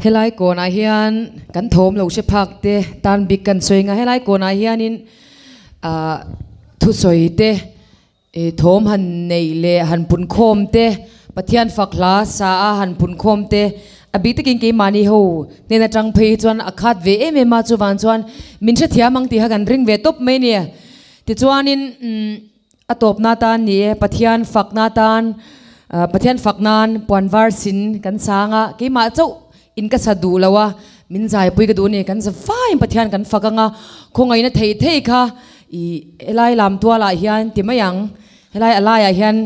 helai kon a hian kan thom lo she phak te tan bik kan soinga helai kon a hian in thu soi te e thom han nei le han pun khom te pathian fakla sa a han pun khom te abi te king ke mani ho ne na tang phei chuan akhat ve em ma chu wan chuan min tha thia mang ti ha kan ring ve top me ne ti chuan in atop na tan ni pathian fakna tan pathian faknan puanwar sin kan sanga ke ma chau in ka sadu lawa min zai pui ka du ni kan za fai pathian kan fakanga khongai na thei thei kha i elai lam tua la hian ti mayang helai alaya hian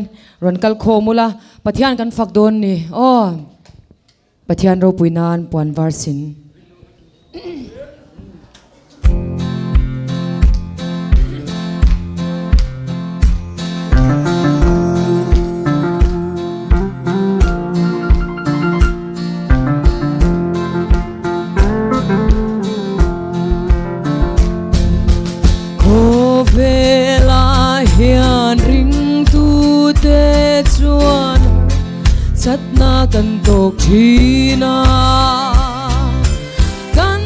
ronkal khomula pathian kan fak don ni oh pathian ro puinan puanwar sin sat na kan tok thina kan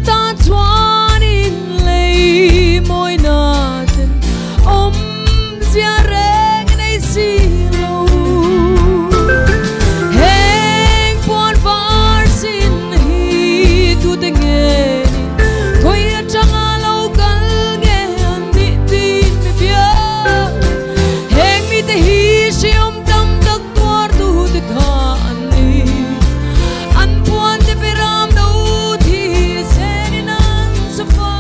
ta chuan in lei moi na ten om zia reng nei si lo heng pon var sin hi tu te nge thoi atanga lo kal nge an ni tin me bia heng mi te hi si om tam tak tuar tu te kha an ni an puan te peram do thi sen nan so fa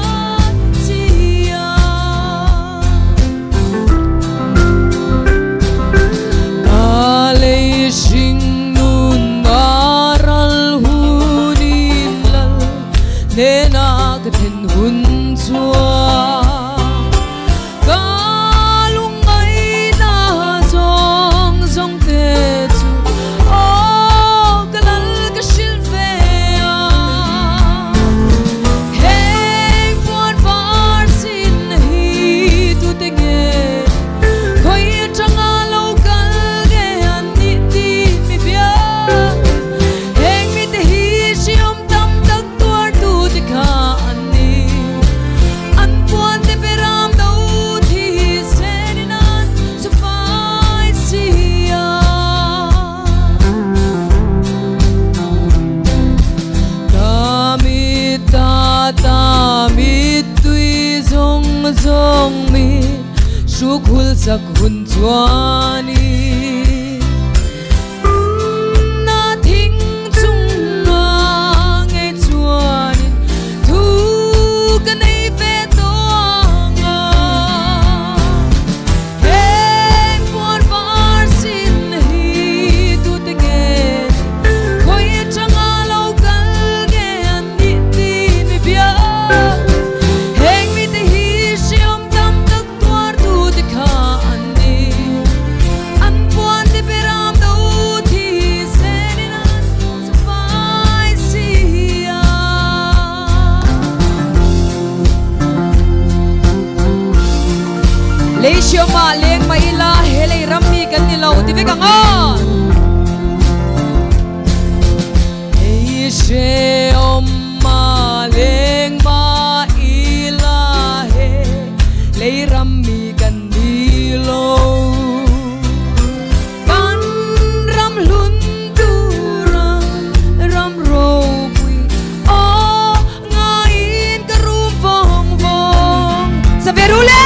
sia kale sing nun aral hunin lal ne na ka then hun chua zong mi shu khul sak hun chuani na thing chung ma nge chuani thu ka nei ve to nga heng por var sin hi tu te nge khoi changa lo kal ge an ni ti mi bia leisio ma leng ma ila helei rammi kan ni lo ti ve ka ngon ei she om ma leng ma ila he lei rammi kan ni lo kan ram lun tu ram ro pui o nga in ka ru vong vong sa verule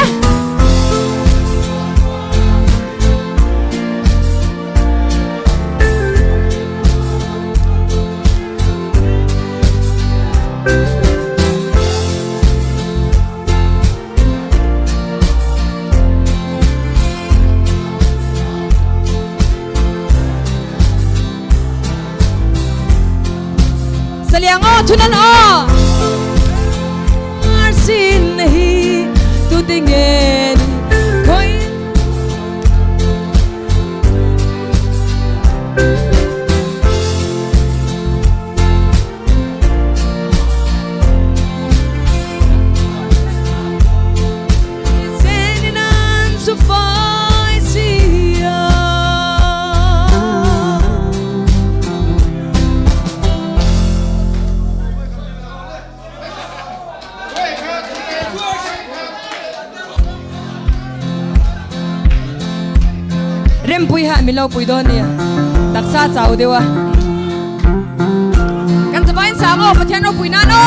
saliang o thunan o arsin hi tu tingen koi seninan su fai sia mi lo pui don nia taksa chau dewa kan zabain sango pathian ro pui na no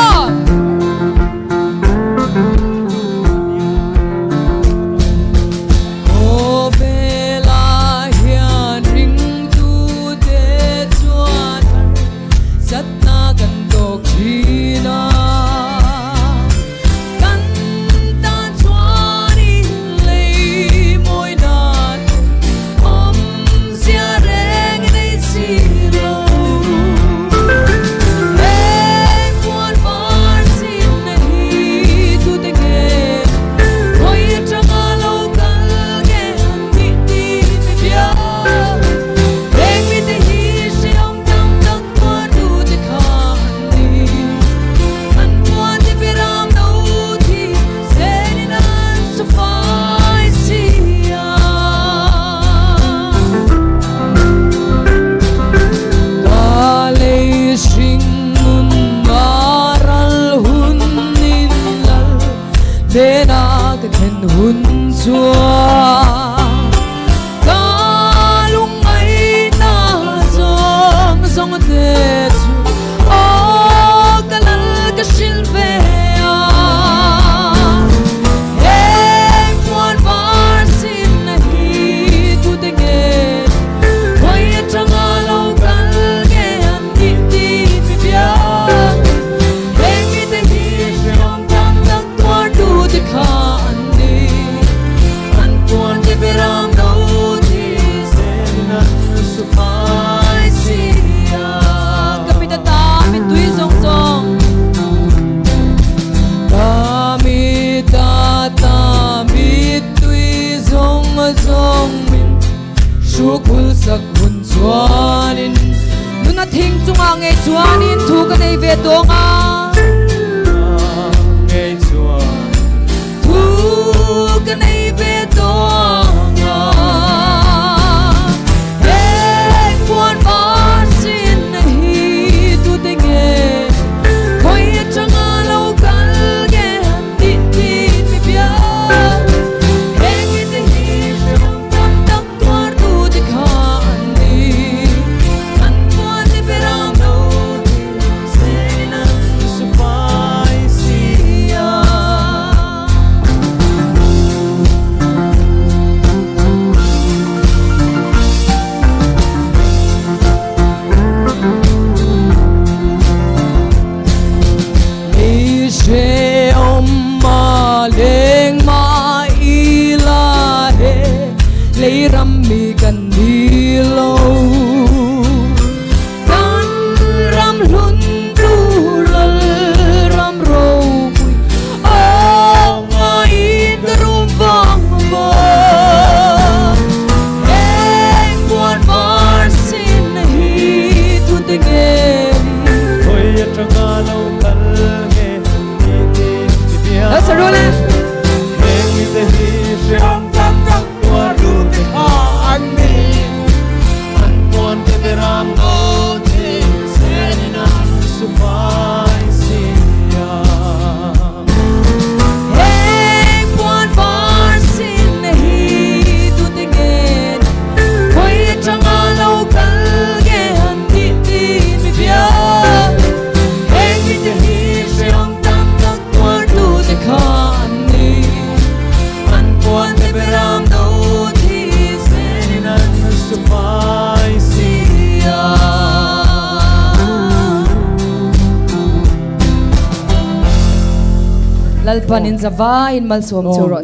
Bena cái thân hun chua ca lung ấy na zong zong te chu o ca lal ca sil ve em quan var sin na hi tu te ge koi chang a lo kal ge an ti ti mi bia em mi te hi shom tam tak tor tu te kha Shukul sak hun chuanin nuna thing chunga nge chuanin thu ka nei ve tonga nge chuan thu ka nei ve tonga hey quan var sin hi tu te nge koi changa lo kal ge ti ti mi bia lấy ram mi cần đi lâu tan ram lun tu lal ram ro oh ngai rum vang va em quan var sin hi tu te ge koi changa lo kal ge ti bia lo sarula em mi te hi sham tam tam lalpan in zawa in mal som choro